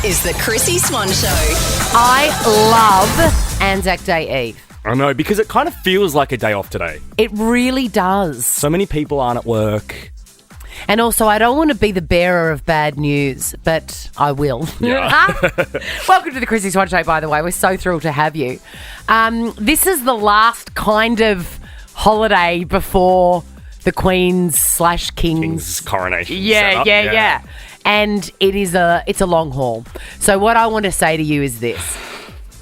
is the Chrissy Swan Show. I love Anzac Day Eve. I know, because it kind of feels like a day off today. It really does. So many people aren't at work. And also, I don't want to be the bearer of bad news, but I will. Yeah. Welcome to the Chrissy Swan Show, by the way. We're so thrilled to have you. This is the last kind of holiday before the Queen's/King's coronation. Yeah. And it's a long haul. So what I want to say to you is this.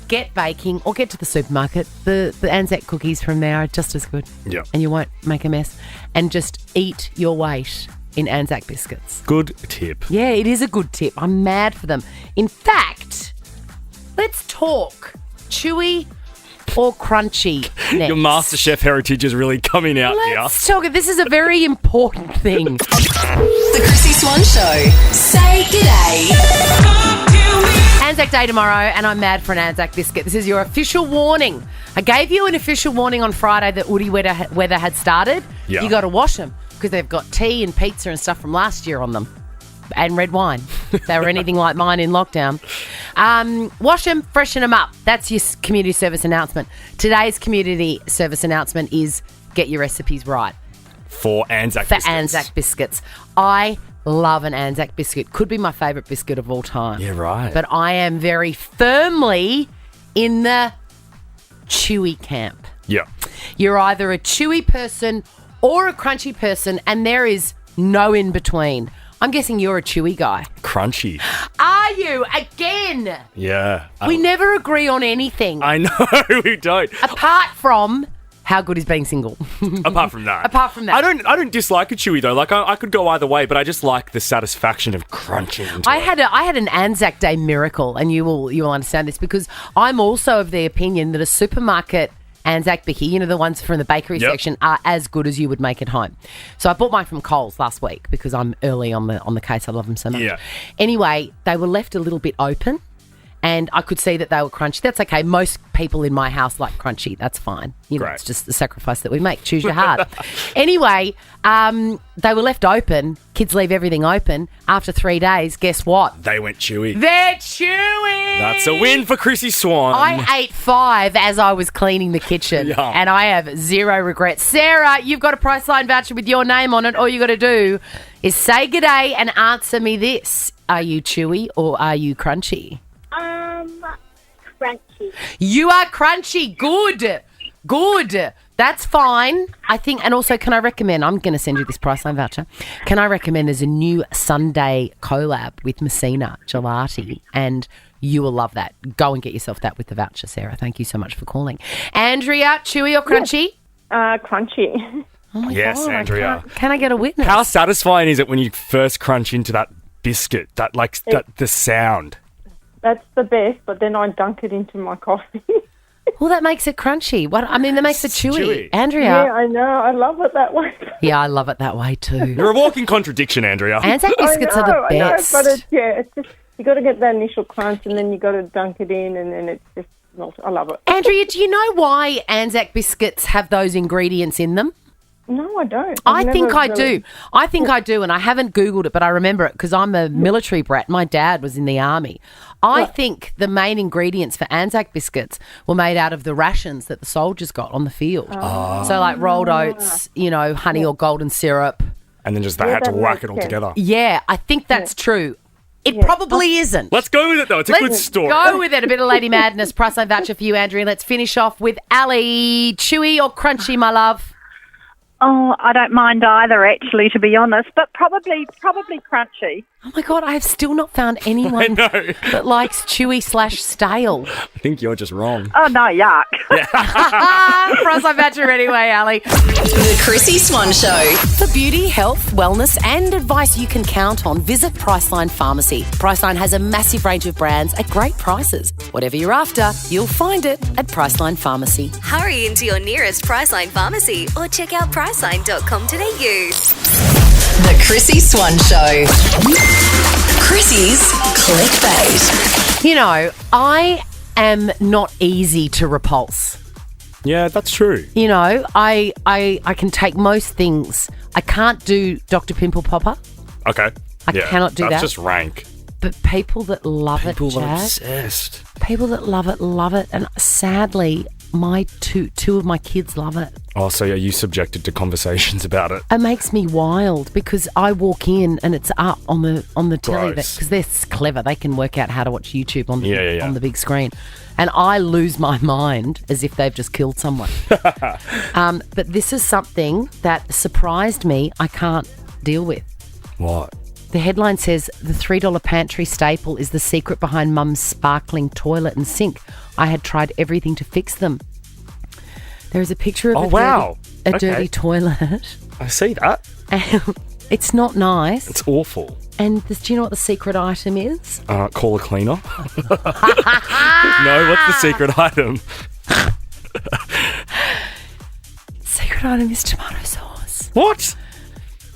Get baking or get to the supermarket. The Anzac cookies from there are just as good. Yeah. And you won't make a mess. And just eat your weight in Anzac biscuits. Good tip. Yeah, it is a good tip. I'm mad for them. In fact, let's talk chewy or crunchy next. Your MasterChef heritage is really coming out here. Let's talk. This is a very important thing. The Chrissy Swan Show. Say g'day. Anzac Day tomorrow, and I'm mad for an Anzac biscuit. This is your official warning. I gave you an official warning on Friday that woody weather had started. Yeah. You got to wash them because they've got tea and pizza and stuff from last year on them. And red wine. If they were anything like mine in lockdown. Wash them, freshen them up. That's your community service announcement. Today's community service announcement is get your recipes right. For Anzac biscuits. Anzac biscuits. I love an Anzac biscuit. Could be my favourite biscuit of all time. Yeah, right. But I am very firmly in the chewy camp. Yeah. You're either a chewy person or a crunchy person, and there is no in between. I'm guessing you're a chewy guy. Crunchy. Are you? Again? Yeah. We never agree on anything. I know, we don't. Apart from how good is being single. Apart from that. I don't dislike a chewy though. Like I could go either way, but I just like the satisfaction of crunching into I it. had an Anzac Day miracle, and you will understand this because I'm also of the opinion that a supermarket Anzac Bicky, you know, the ones from the bakery section, are as good as you would make at home. So I bought mine from Coles last week because I'm early on the case. I love them so much. Yeah. Anyway, they were left a little bit open, and I could see that they were crunchy. That's okay. Most people in my house like crunchy. That's fine. You know, Great. It's just the sacrifice that we make. Choose your heart. Anyway, they were left open. Kids leave everything open. After 3 days, guess what? They went chewy. They're chewy. That's a win for Chrissy Swan. I ate 5 as I was cleaning the kitchen, Yeah. and I have zero regrets. Sarah, you've got a Priceline voucher with your name on it. All you got to do is say g'day and answer me this. Are you chewy or are you crunchy? Crunchy. You are crunchy. Good. That's fine. I think, and also can I recommend, I'm going to send you this Priceline voucher. Can I recommend there's a new Sunday collab with Messina Gelati, and you will love that. Go and get yourself that with the voucher, Sarah. Thank you so much for calling. Andrea, chewy or crunchy? Crunchy. Oh my Yes, God, Andrea. Can I get a witness? How satisfying is it when you first crunch into that biscuit? The sound. That's the best, but then I dunk it into my coffee. Well, that makes it crunchy. That makes it chewy. Chewy. Andrea. Yeah, I know. I love it that way. Yeah, I love it that way too. You're a walking contradiction, Andrea. Anzac biscuits are the best. I know, but it's just, you got to get that initial crunch and then you got to dunk it in and then it's just, I love it. Andrea, do you know why Anzac biscuits have those ingredients in them? No, I don't. I think I do. I think I do, and I haven't Googled it, but I remember it because I'm a military brat. My dad was in the army. I think the main ingredients for Anzac biscuits were made out of the rations that the soldiers got on the field. So like rolled oats, honey or golden syrup. And then just they had to that whack makes it all sense. together. Yeah, I think that's true. It probably isn't. Let's go with it though. It's a good story. Go with it. A bit of Lady Madness. Priceline voucher for you, Andrea. Let's finish off with Ali. Chewy or crunchy, my love? Oh, I don't mind either, actually, to be honest, but probably crunchy. Oh, my God, I have still not found anyone that likes chewy/stale. I think you're just wrong. Oh, no, yuck. Priceline voucher anyway, Ali. The Chrissy Swan Show. For beauty, health, wellness and advice you can count on, visit Priceline Pharmacy. Priceline has a massive range of brands at great prices. Whatever you're after, you'll find it at Priceline Pharmacy. Hurry into your nearest Priceline pharmacy or check out priceline.com.au. The Chrissy Swan Show. Chrissy's clickbait. You know, I am not easy to repulse. Yeah, that's true. You know, I can take most things. I can't do Dr. Pimple Popper. Okay. I cannot do that. That's just rank. But people that love People it, are Jack. obsessed. People that love it. And sadly, my two of my kids love it. Oh, so are you subjected to conversations about it? It makes me wild because I walk in and it's up on the telly Gross. because they're clever. They can work out how to watch YouTube on the on the big screen, and I lose my mind as if they've just killed someone. But this is something that surprised me. I can't deal with. What? The headline says the $3 pantry staple is the secret behind Mum's sparkling toilet and sink. I had tried everything to fix them. There is a picture of a dirty toilet. I see that. It's not nice. It's awful. And do you know what the secret item is? Call a cleaner. No, what's the secret item? Secret item is tomato sauce. What?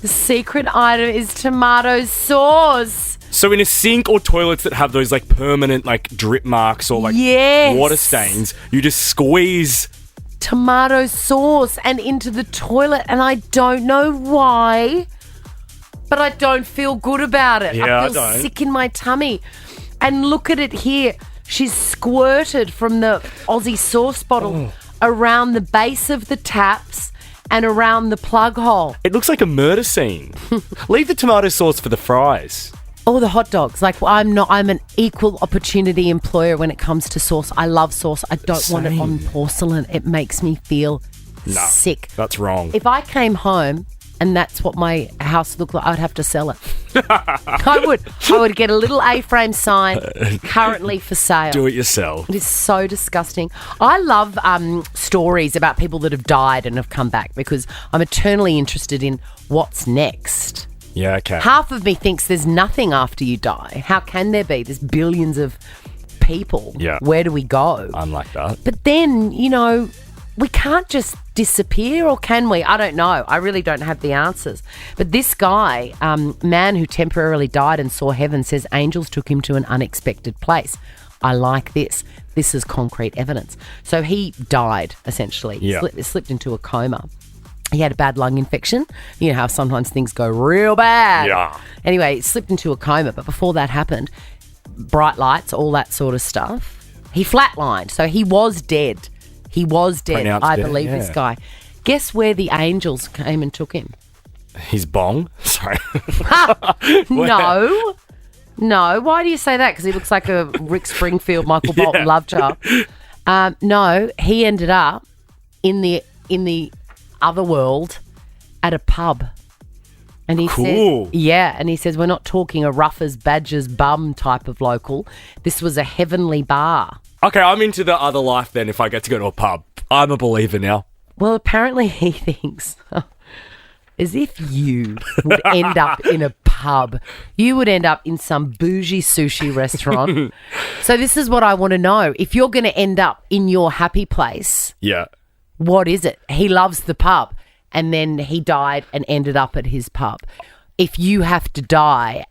The secret item is tomato sauce. So in a sink or toilets that have those like permanent like drip marks or like Yes. water stains, you just squeeze. Tomato sauce and into the toilet, and I don't know why, but I don't feel good about it. Yeah, I feel I don't. sick in my tummy. And look at it here. She's squirted from the Aussie sauce bottle around the base of the taps and around the plug hole. It looks like a murder scene. Leave the tomato sauce for the fries. Oh, the hot dogs. Like, I'm an equal opportunity employer when it comes to sauce. I love sauce. I don't want it on porcelain. It makes me feel sick. That's wrong. If I came home and that's what my house looked like, I would have to sell it. I would get a little A-frame sign, currently for sale. Do it yourself. It is so disgusting. I love stories about people that have died and have come back because I'm eternally interested in what's next. Yeah, okay. Half of me thinks there's nothing after you die. How can there be? There's billions of people. Yeah. Where do we go? I'm like that. But then, we can't just disappear, or can we? I don't know. I really don't have the answers. But this guy, man who temporarily died and saw heaven, says angels took him to an unexpected place. I like this. This is concrete evidence. So he died, essentially. Yeah. Slipped into a coma. He had a bad lung infection. You know how sometimes things go real bad. Yeah. Anyway, slipped into a coma. But before that happened, bright lights, all that sort of stuff, he flatlined. So he was dead. He was dead. Pronounced I dead, believe this guy. Guess where the angels came and took him? His bong? Sorry. No. Why do you say that? Because he looks like a Rick Springfield, Michael Bolton love child. No, he ended up in the other world at a pub. And he Cool. says, and he says, we're not talking a Ruffers, Badgers, bum type of local. This was a heavenly bar. Okay, I'm into the other life then if I get to go to a pub. I'm a believer now. Well, apparently he thinks as if you would end up in a pub. You would end up in some bougie sushi restaurant. So this is what I want to know. If you're going to end up in your happy place, Yeah. what is it? He loves the pub, and then he died and ended up at his pub. If you have to die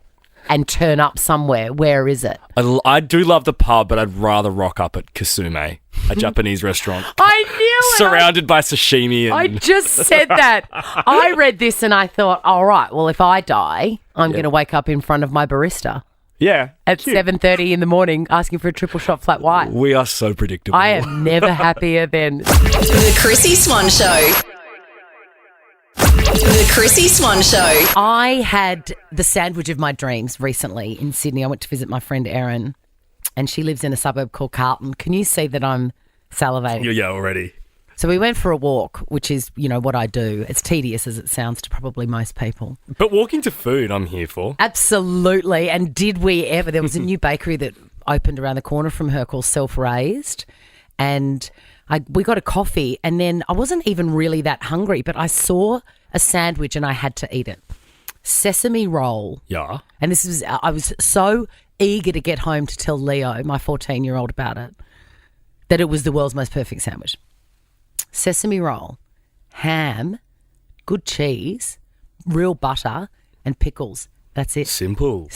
and turn up somewhere, where is it? I do love the pub, but I'd rather rock up at Kasume, a Japanese restaurant. I knew it. Surrounded by sashimi. And I just said that. I read this and I thought, all right, well, if I die, I'm going to wake up in front of my barista yeah. at cute. 7:30 in the morning asking for a triple shot flat white. We are so predictable. I am never happier than... The Chrissy Swan Show. The Chrissy Swan Show. I had the sandwich of my dreams recently in Sydney. I went to visit my friend Erin, and she lives in a suburb called Carlton. Can you see that I'm salivating? Yeah, already. So we went for a walk, which is, what I do. It's tedious as it sounds to probably most people. But walking to food, I'm here for. Absolutely. And did we ever? There was a new bakery that opened around the corner from her called Self Raised, and we got a coffee, and then I wasn't even really that hungry, but I saw a sandwich and I had to eat it. Sesame roll. Yeah. And I was so eager to get home to tell Leo, my 14-year-old, about it, that it was the world's most perfect sandwich. Sesame roll, ham, good cheese, real butter, and pickles. That's it. Simple.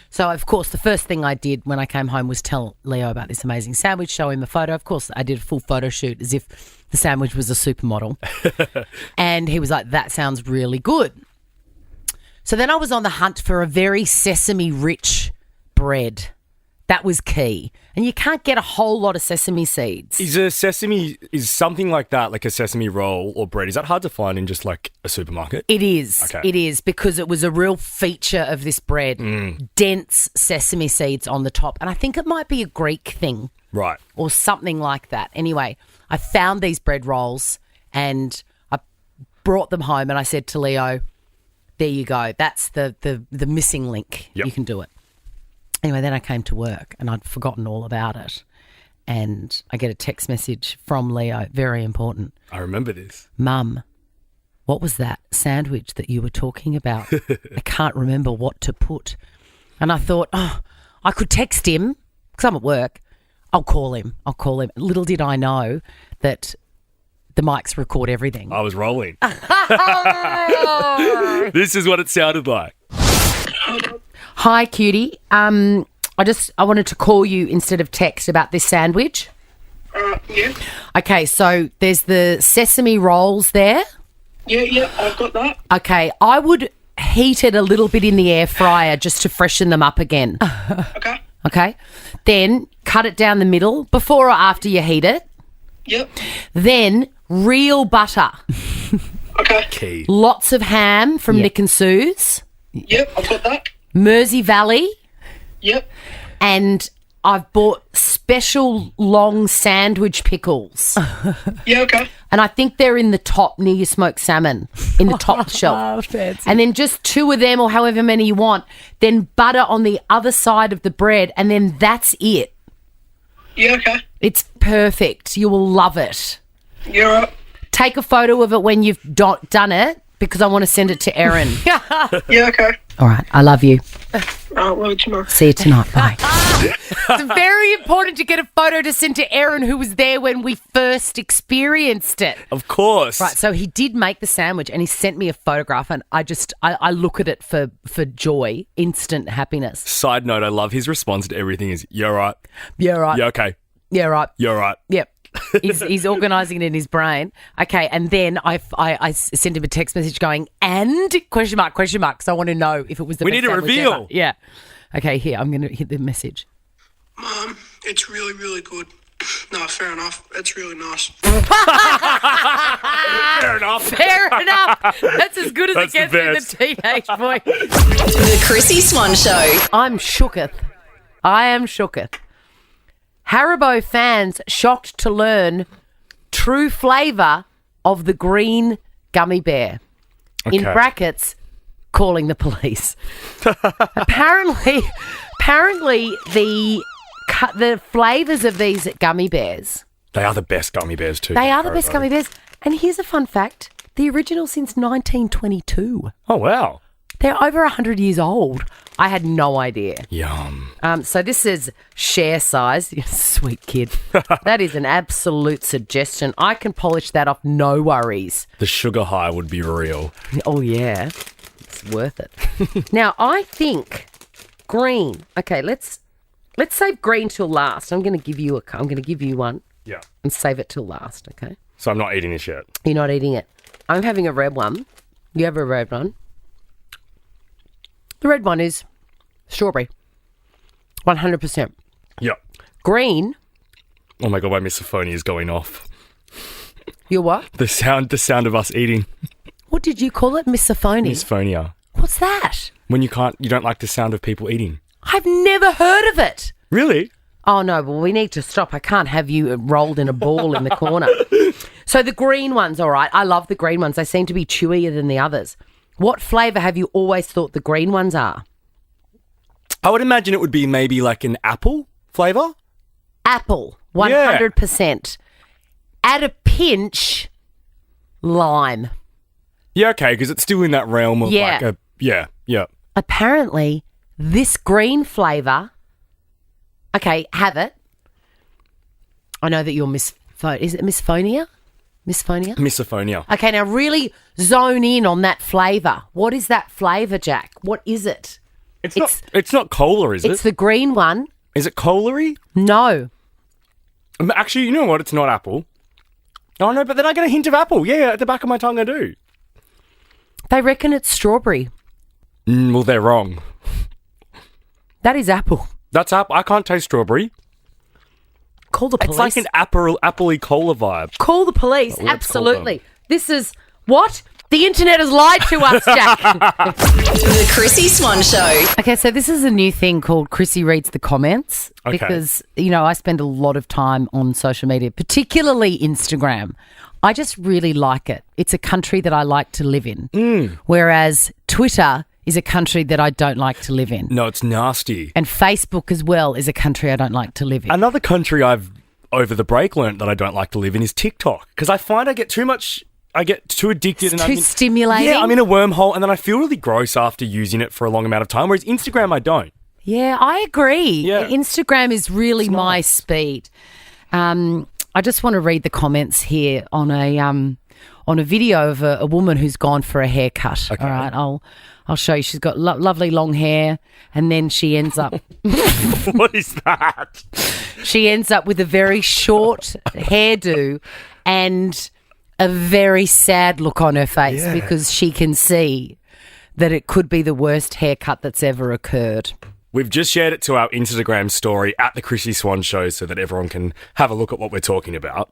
So, of course, the first thing I did when I came home was tell Leo about this amazing sandwich, show him a photo. Of course, I did a full photo shoot as if the sandwich was a supermodel. And he was like, that sounds really good. So then I was on the hunt for a very sesame-rich bread. That was key. And you can't get a whole lot of sesame seeds. Is something like that, like a sesame roll or bread, is that hard to find in just like a supermarket? It is. Okay. It is, because it was a real feature of this bread. Dense sesame seeds on the top. And I think it might be a Greek thing. Right. Or something like that. Anyway, I found these bread rolls and I brought them home and I said to Leo, there you go. That's the missing link. Yep. You can do it. Anyway, then I came to work and I'd forgotten all about it. And I get a text message from Leo, very important. I remember this. Mum, what was that sandwich that you were talking about? I can't remember what to put. And I thought, I could text him because I'm at work. I'll call him. Little did I know that the mics record everything. I was rolling. This is what it sounded like. Hi, cutie. I wanted to call you instead of text about this sandwich. Yeah. Okay, so there's the sesame rolls there. Yeah, I've got that. Okay, I would heat it a little bit in the air fryer just to freshen them up again. Okay. Okay, then cut it down the middle before or after you heat it. Yep. Then real butter. Okay. Key. Lots of ham from Nick and Sue's. Yep, I've got that. Mersey Valley. Yep. And I've bought special long sandwich pickles. Yeah, okay. And I think they're in the top near your smoked salmon, in the top shelf. Fancy. And then just 2 of them or however many you want. Then butter on the other side of the bread, and then that's it. Yeah, okay. It's perfect. You will love it. You're right. Take a photo of it when you've done it, because I want to send it to Erin. Yeah, okay. All right. I love you. Well, tomorrow. See you tonight. Bye. It's very important to get a photo to send to Erin, who was there when we first experienced it. Of course. Right, so he did make the sandwich and he sent me a photograph, and I look at it for joy, instant happiness. Side note, I love his response to everything is, you're right. Yeah, right. Yeah, okay. Yeah, right. You're right. Yep. He's organising it in his brain. Okay, and then I sent him a text message going, and question mark, because I want to know if it was the We best need a sandwich reveal. ever. Yeah. Okay, here, I'm going to hit the message. Mum, it's really, really good. No, fair enough. It's really nice. Fair enough. Fair enough. That's as good as That's it the gets with the teenage boy. The Chrissy Swan Show. I'm shooketh. I am shooketh. Haribo fans shocked to learn true flavour of the green gummy bear. In Okay. brackets, calling the police. Apparently the flavours of these gummy bears, They are the best gummy bears too. they are the best gummy bears. And here's a fun fact. The original since 1922. Oh, wow. They're over 100 years old. I had no idea. Yum. So this is share size. You sweet kid. That is an absolute suggestion. I can polish that off, no worries. The sugar high would be real. Oh, yeah. It's worth it. Now, I think green. Okay, let's save green till last. I'm going to give you one Yeah. and save it till last, okay? So I'm not eating this yet. You're not eating it. I'm having a red one. You have a red one. The red one is strawberry. 100%. Yeah. Green, Oh my God, my misophonia is going off. you're what? The sound of us eating. What did you call it? Misophonia? Misophonia. What's that? When you don't like the sound of people eating. I've never heard of it. Really? Oh, no, well, we need to stop. I can't have you rolled in a ball in the corner. So the green ones, all right. I love the green ones. They seem to be chewier than the others. What flavour have you always thought the green ones are? I would imagine it would be maybe like an apple flavour. Apple, 100%. Add a pinch, lime. Yeah, okay, because it's still in that realm of Yeah. like a... Yeah. Apparently, this green flavour... Okay, have it. I know that you're Is it misophonia? Misophonia? Misophonia. Okay, now really zone in on that flavour. What is that flavour, Jack? What is it? It's not cola, is It's it? the green one. Is it cola-y? No. Actually, you know what? It's not apple. Oh, no, but then I get a hint of apple. Yeah, at the back of my tongue I do. They reckon it's strawberry. Well, they're wrong. That is apple. That's apple. I can't taste strawberry. Call the police. It's like an apple-y cola vibe. Call the police. Let's call Absolutely. them. This is what? The internet has lied to us, Jack. The Chrissy Swan Show. Okay, so this is a new thing called Chrissy Reads the Comments Okay. because, I spend a lot of time on social media, particularly Instagram. I just really like it. It's a country that I like to live in, whereas Twitter is a country that I don't like to live in. No, it's nasty. And Facebook as well is a country I don't like to live in. Another country I've, over the break, learned that I don't like to live in is TikTok. Because I find I get too addicted. It's and too stimulating. Yeah, I'm in a wormhole and then I feel really gross after using it for a long amount of time, whereas Instagram I don't. Yeah, I agree. Yeah. Instagram is really my speed. I just want to read the comments here on a video of a woman who's gone for a haircut. Okay. All right, I'll show you. She's got lovely long hair, and then she ends up What is that? she ends up with a very short hairdo and a very sad look on her face because she can see that it could be the worst haircut that's ever occurred. We've just shared it to our Instagram story at the Chrissy Swan Show so that everyone can have a look at what we're talking about.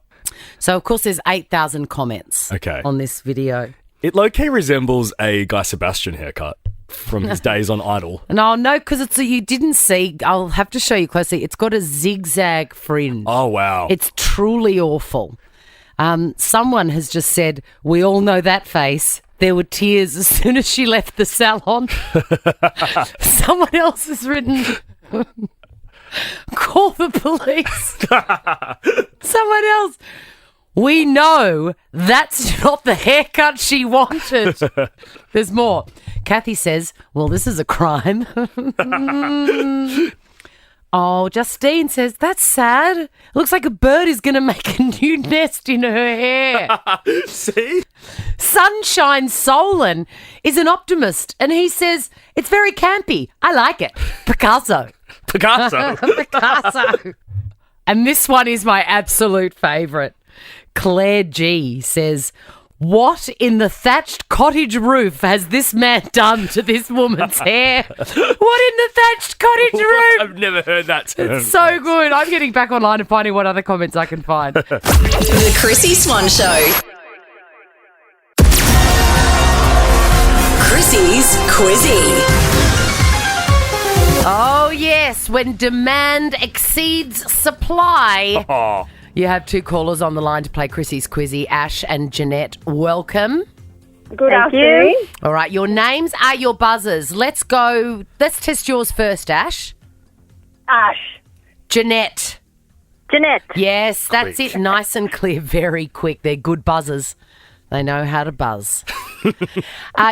So, of course, there's 8,000 comments on this video. It low-key resembles a Guy Sebastian haircut from his days on Idol. No, because you didn't see. I'll have to show you closely. It's got a zigzag fringe. Oh, wow. It's truly awful. Someone has just said, we all know that face. There were tears as soon as she left the salon. Someone else has written, call the police. Someone else. We know that's not the haircut she wanted. There's more. Kathy says, well, this is a crime. Oh, Justine says, that's sad. Looks like a bird is going to make a new nest in her hair. See? Sunshine Solon is an optimist, and he says, it's very campy. I like it. Picasso. Picasso. And this one is my absolute favourite. Claire G says, what in the thatched cottage roof has this man done to this woman's hair? What in the thatched cottage roof? I've never heard that term. It's so good. I'm getting back online and finding what other comments I can find. The Chrissy Swan Show. Chrissy's Quizzy. Oh, yes. When demand exceeds supply. Oh. You have two callers on the line to play Chrissy's Quizzy. Ash and Jeanette, welcome. Good Thank afternoon. you. All right, your names are your buzzers. Let's go. Let's test yours first, Ash. Ash. Jeanette. Jeanette. Yes, that's Quick. it. Nice and clear. Very quick. They're good buzzers. They know how to buzz.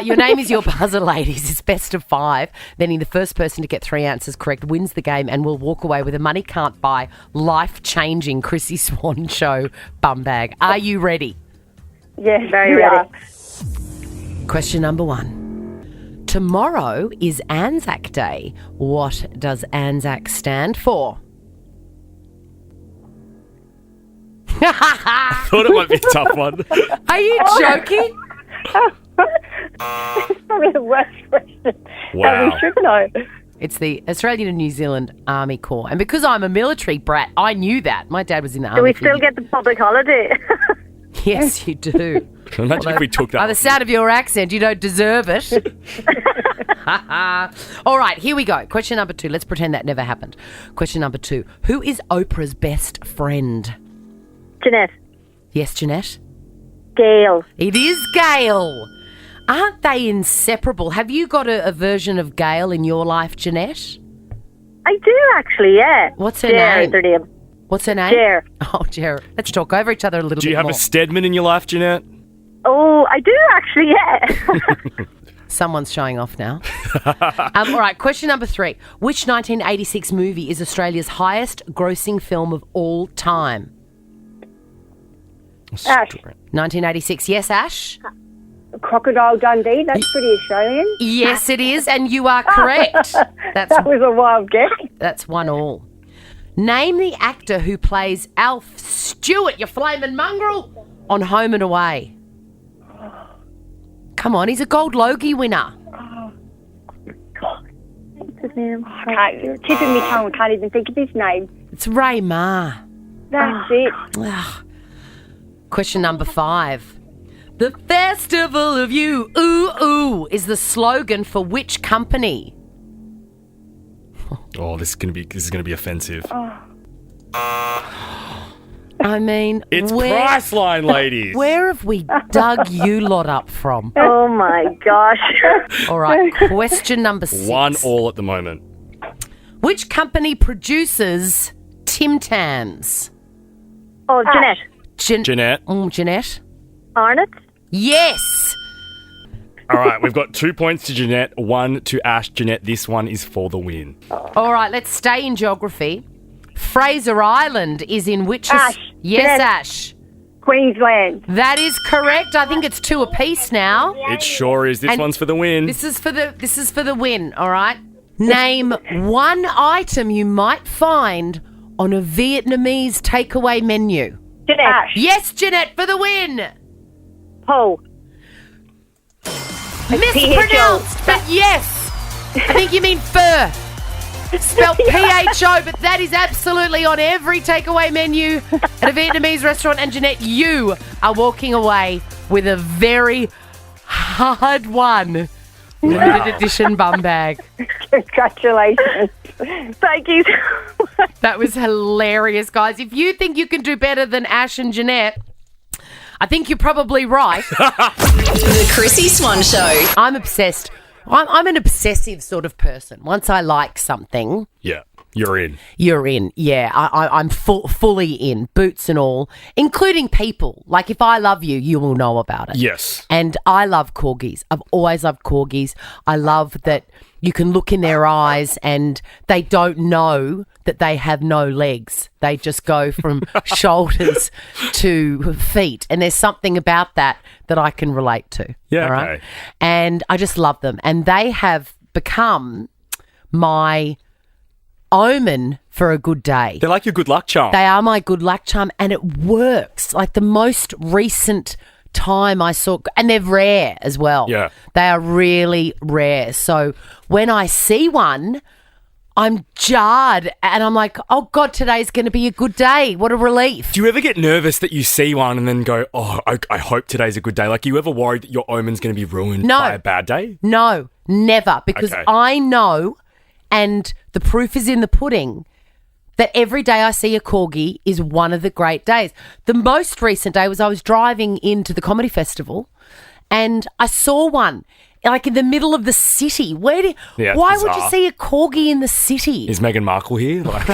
Your name is your buzzer, ladies. It's best of 5. Then the first person to get 3 answers correct wins the game and will walk away with a money can't buy, life-changing Chrissy Swan Show bum bag. Are you ready? Yes, Very we ready. are. Question number 1. Tomorrow is Anzac Day. What does Anzac stand for? Thought it might be a tough one. Are you joking? It's probably the worst question that Wow. we should know. It's the Australian and New Zealand Army Corps. And because I'm a military brat, I knew that. My dad was in the Army. Do we for still years. get the public holiday? Yes, you do. Imagine if we took that By the sound of your accent, you don't deserve it. All right, here we go. Question number 2. Let's pretend that never happened. Question number 2. Who is Oprah's best friend? Jeanette. Yes, Jeanette? Gail. It is Gail. Aren't they inseparable? Have you got a version of Gail in your life, Jeanette? I do actually, yeah. What's her Jer name? is her name. What's her name? Jer. Oh, Jer. Let's talk over each other a little Do bit you have more. a Stedman in your life, Jeanette? Oh, I do actually, yeah. Someone's showing off now. All right, question number 3. Which 1986 movie is Australia's highest grossing film of all time? Ash. 1986. Yes, Ash? Crocodile Dundee, that's pretty Australian. Yes, it is, and you are correct. That was a wild guess. That's 1-1. Name the actor who plays Alf Stewart, you flaming mongrel, on Home and Away. Come on, he's a Gold Logie winner. God. Just You're tipping me tongue. I can't even think of his name. It's Ray Ma. That's it. Question number 5. The Festival of You, ooh, ooh, is the slogan for which company? Oh, this is gonna be offensive. I mean, It's Priceline, ladies. Where have we dug you lot up from? Oh, my gosh. All right, question number 6. 1-1 at the moment. Which company produces Tim Tams? Oh, Jeanette. Jeanette. Jeanette? Arnott? Yes. All right, we've got 2 points to Jeanette, 1 to Ash. Jeanette, this one is for the win. All right, let's stay in geography. Fraser Island is in which... Ash. Yes, Jeanette. Ash. Queensland. That is correct. I think it's 2 apiece now. It sure is. This And one's for the win. This is for the win, all right? Name one item you might find on a Vietnamese takeaway menu. Jeanette. Yes, Jeanette, for the win. Po. Mispronounced, but yes. I think you mean fur. Spelled P-H-O, but that is absolutely on every takeaway menu at a Vietnamese restaurant. And Jeanette, you are walking away with a very hard-won limited edition bum bag. Congratulations. Thank you so much. That was hilarious, guys. If you think you can do better than Ash and Jeanette, I think you're probably right. The Chrissy Swan Show. I'm obsessed. I'm an obsessive sort of person. Once I like something, Yeah, you're in. you're in. Yeah, I'm fully in, boots and all, including people. Like if I love you, you will know about it. Yes. And I love corgis. I've always loved corgis. I love that you can look in their eyes and they don't know that they have no legs. They just go from shoulders to feet. And there's something about that I can relate to. Yeah, all right? okay. And I just love them. And they have become my omen for a good day. They're like your good luck charm. They are my good luck charm, and it works. Like the most recent time I saw, and they're rare as well. Yeah. They are really rare. So when I see one, I'm jarred and I'm like, oh God, today's going to be a good day. What a relief. Do you ever get nervous that you see one and then go, oh, I hope today's a good day? Like, are you ever worried that your omen's going to be ruined No. by a bad day? No, never. Because Okay. I know, and the proof is in the pudding, that every day I see a corgi is one of the great days. The most recent day was I was driving into the comedy festival and I saw one like in the middle of the city. Yeah, it's Why would you bizarre. see a corgi in the city? Is Meghan Markle here? Like,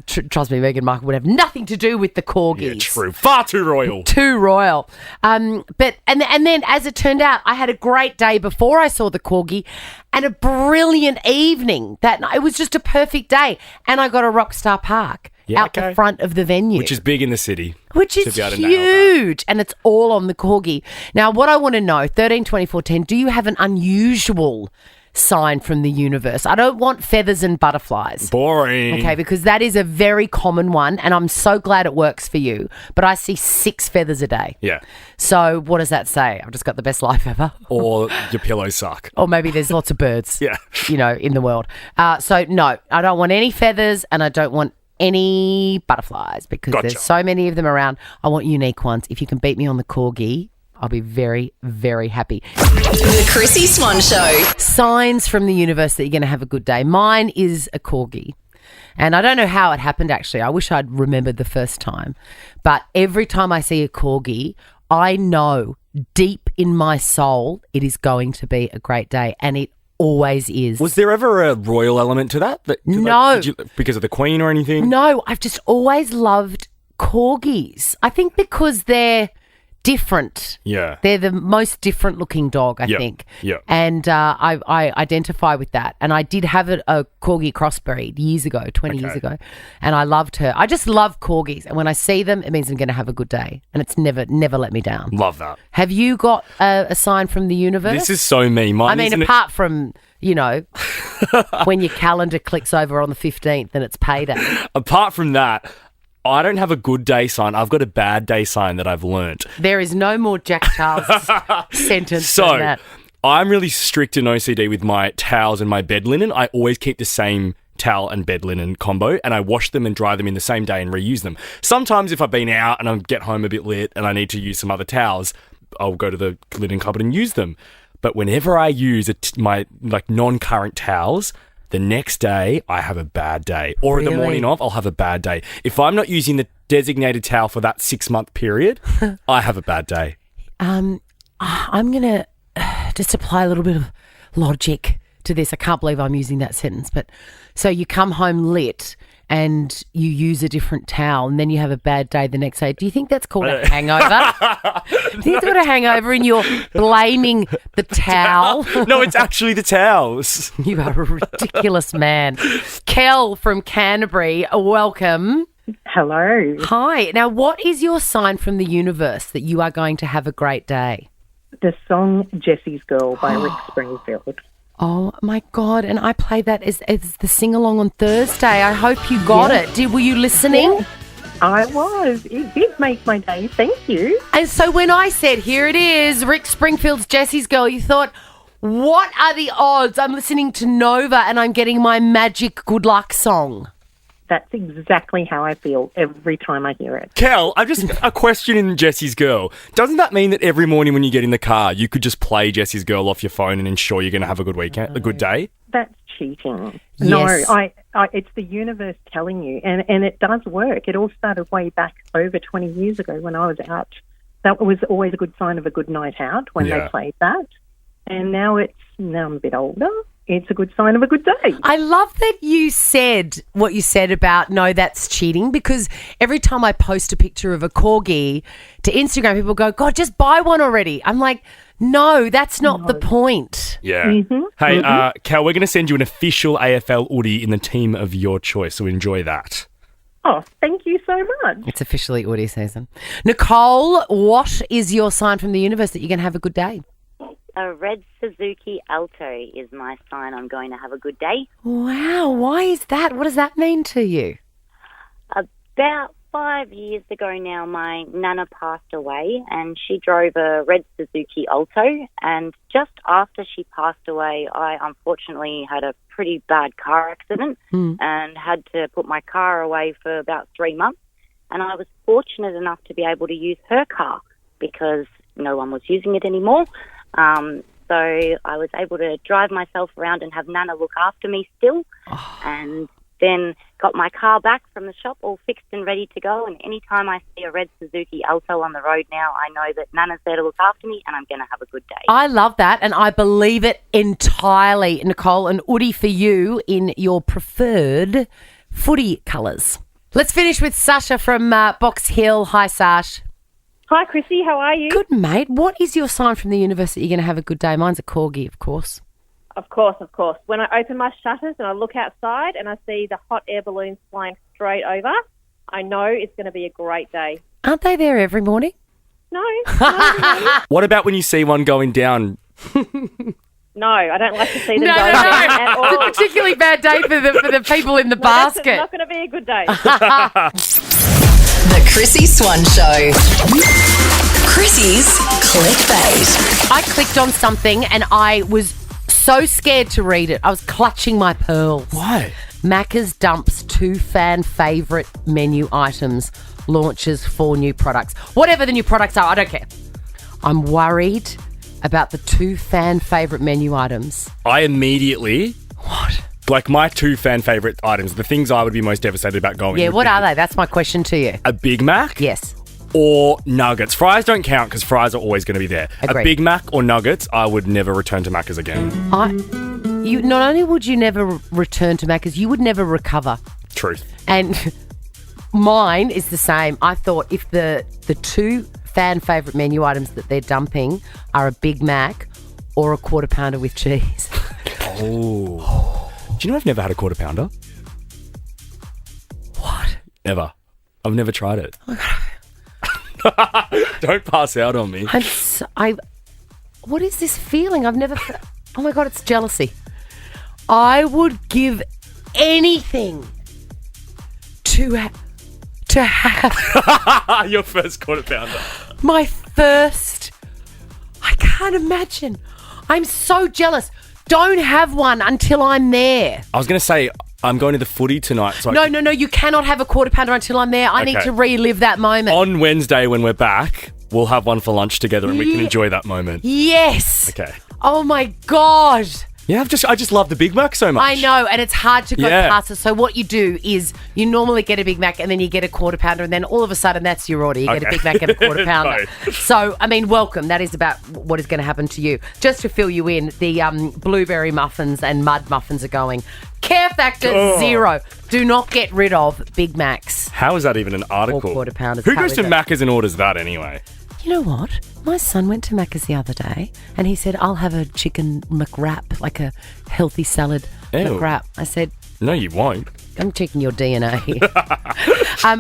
Trust me, Meghan Markle would have nothing to do with the corgis. yeah, true. Far too royal. Too royal. But then as it turned out, I had a great day before I saw the corgi and a brilliant evening that night. It was just a perfect day. And I got a Rockstar Park out the front of the venue. Which is big in the city. Which to is be able to nail that. huge. And it's all on the corgi. Now, what I want to know, 13, 24, 10, do you have an unusual sign from the universe? I don't want feathers and butterflies. Boring. Okay, because that is a very common one, and I'm so glad it works for you. But I see 6 feathers a day. Yeah. So what does that say? I've just got the best life ever. Or your pillows suck. Or maybe there's lots of birds, Yeah. in the world. So no, I don't want any feathers, and I don't want any butterflies because Gotcha. there's so many of them around. I want unique ones. If you can beat me on the corgi, I'll be very, very happy. The Chrissy Swan Show. Signs from the universe that you're going to have a good day. Mine is a corgi. And I don't know how it happened, actually. I wish I'd remembered the first time. But every time I see a corgi, I know deep in my soul it is going to be a great day. And it always is. Was there ever a royal element to that? No. Because of the Queen or anything? No, I've just always loved corgis. I think because they're different. Yeah. They're the most different looking dog, I Yep, think. yep. And I identify with that. And I did have a corgi crossbreed years ago, 20 years ago. And I loved her. I just love corgis. And when I see them, it means I'm going to have a good day. And it's never let me down. Love that. Have you got a sign from the universe? This is so me. Mine I mean, isn't it- apart from, when your calendar clicks over on the 15th and it's payday. Apart from that, I don't have a good day sign. I've got a bad day sign that I've learnt. There is no more Jack Charles sentence So, than that. I'm really strict and OCD with my towels and my bed linen. I always keep the same towel and bed linen combo, and I wash them and dry them in the same day and reuse them. Sometimes if I've been out and I get home a bit lit and I need to use some other towels, I'll go to the linen cupboard and use them. But whenever I use my non-current towels, the next day I have a bad day. Or Really? the morning of, I'll have a bad day. If I'm not using the designated towel for that 6-month period, I have a bad day. I'm going to just apply a little bit of logic to this. I can't believe I'm using that sentence. But so you come home lit and you use a different towel and then you have a bad day the next day. Do you think that's called a hangover? Do you think it's called a hangover and you're blaming the towel? No, it's actually the towels. You are a ridiculous man. Kel from Canterbury, welcome. Hello. Hi. Now, what is your sign from the universe that you are going to have a great day? The song Jessie's Girl by Rick Springfield. Oh, my God. And I played that as the sing-along on Thursday. I hope you got it. Were you listening? Yeah, I was. It did make my day. Thank you. And so when I said, here it is, Rick Springfield's Jessie's Girl, you thought, what are the odds? I'm listening to Nova and I'm getting my magic good luck song. That's exactly how I feel every time I hear it. Kel, I've just a question in Jessie's Girl. Doesn't that mean that every morning when you get in the car, you could just play Jessie's Girl off your phone and ensure you're going to have a good weekend, a good day? That's cheating. Yes. No, I it's the universe telling you, and it does work. It all started way back over 20 years ago when I was out. That was always a good sign of a good night out when they played that. And now I'm a bit older. It's a good sign of a good day. I love that you said what you said about, no, that's cheating, because every time I post a picture of a corgi to Instagram, people go, God, just buy one already. I'm like, no, that's not the point. Yeah. Hey, Kel, we're going to send you an official AFL Oodie in the team of your choice, so enjoy that. Oh, thank you so much. It's officially Oodie season. Nicole, what is your sign from the universe that you're going to have a good day? A red Suzuki Alto is my sign I'm going to have a good day. Wow, why is that? What does that mean to you? About 5 years ago now, my nana passed away and she drove a red Suzuki Alto, and just after she passed away, I unfortunately had a pretty bad car accident and had to put my car away for about 3 months, and I was fortunate enough to be able to use her car because no one was using it anymore. So I was able to drive myself around and have Nana look after me still, and then got my car back from the shop all fixed and ready to go. And anytime I see a red Suzuki Alto on the road now, I know that Nana's there to look after me and I'm going to have a good day. I love that, and I believe it entirely, Nicole. An Oodie for you in your preferred footy colours. Let's finish with Sasha from Box Hill. Hi, Sash. Hi, Chrissy. How are you? Good, mate. What is your sign from the universe that you're going to have a good day? Mine's a corgi, of course. Of course. When I open my shutters and I look outside and I see the hot air balloons flying straight over, I know it's going to be a great day. Aren't they there every morning? No. What about when you see one going down? No, I don't like to see them No. go down at all. It's a particularly bad day for the people in the basket. It's not going to be a good day. The Chrissy Swan Show. Chrissy's clickbait. I clicked on something and I was so scared to read it. I was clutching my pearls. Why? Macca's dumps 2 fan favourite menu items, launches 4 new products. Whatever the new products are, I don't care. I'm worried about the 2 fan favourite menu items. I immediately... What? Like my 2 fan favourite items, the things I would be most devastated about going. Yeah, what are they? That's my question to you. A Big Mac? Yes. Or nuggets. Fries don't count because fries are always going to be there. Agreed. A Big Mac or nuggets, I would never return to Macca's again. You not only would you never return to Macca's, you would never recover. Truth. And mine is the same. I thought if the 2 fan favourite menu items that they're dumping are a Big Mac or a quarter pounder with cheese. Oh. Do you know I've never had a quarter pounder? What? Never. I've never tried it. Don't pass out on me. What is this feeling? I've never... Oh, my God, it's jealousy. I would give anything to have... Your first quarter pounder. My first... I can't imagine. I'm so jealous. Don't have one until I'm there. I was going to say, I'm going to the footy tonight. So No, you cannot have a quarter pounder until I'm there. I need Okay. to relive that moment. On Wednesday when we're back, we'll have one for lunch together and we can enjoy that moment. Yes. Okay. Oh my God. Yeah, I just love the Big Mac so much. I know, and it's hard to go Yeah. past it. So what you do is you normally get a Big Mac and then you get a quarter pounder and then all of a sudden that's your order. You get a Okay. Big Mac and a quarter pounder. No. So, I mean, welcome. That is about what is going to happen to you. Just to fill you in, the blueberry muffins and mud muffins are going. Care factor 0. Do not get rid of Big Macs. How is that even an article? Or quarter pounders. Who How goes is to it? Macca's and orders that anyway? You know what? My son went to Macca's the other day and he said, I'll have a chicken McWrap, like a healthy salad Ew. McWrap. I said, No, you won't. I'm checking your DNA.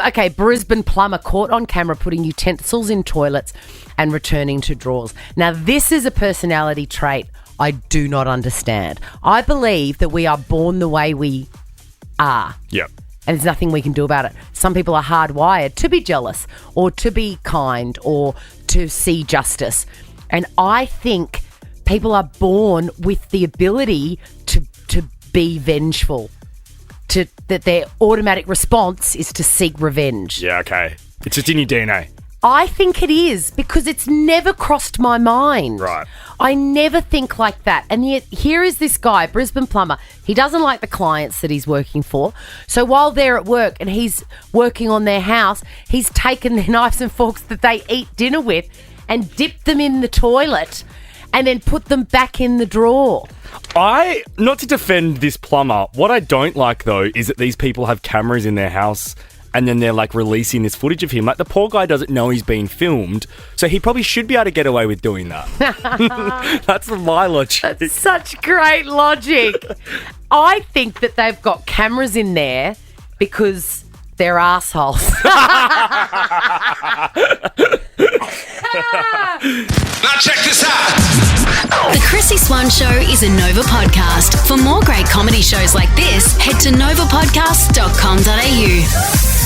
Okay, Brisbane plumber caught on camera putting utensils in toilets and returning to drawers. Now, this is a personality trait I do not understand. I believe that we are born the way we are. Yep. And there's nothing we can do about it. Some people are hardwired to be jealous or to be kind or to see justice. And I think people are born with the ability to be vengeful, that their automatic response is to seek revenge. Yeah, okay. It's just in your DNA. I think it is because it's never crossed my mind. Right. I never think like that. And yet here is this guy, Brisbane plumber. He doesn't like the clients that he's working for. So while they're at work and he's working on their house, he's taken their knives and forks that they eat dinner with and dipped them in the toilet and then put them back in the drawer. Not to defend this plumber, what I don't like though is that these people have cameras in their house and then they're like releasing this footage of him. Like the poor guy doesn't know he's being filmed, so he probably should be able to get away with doing that. That's my logic. That's such great logic. I think that they've got cameras in there because they're assholes. Now check this out. The Chrissy Swan Show is a Nova podcast. For more great comedy shows like this, head to novapodcasts.com.au.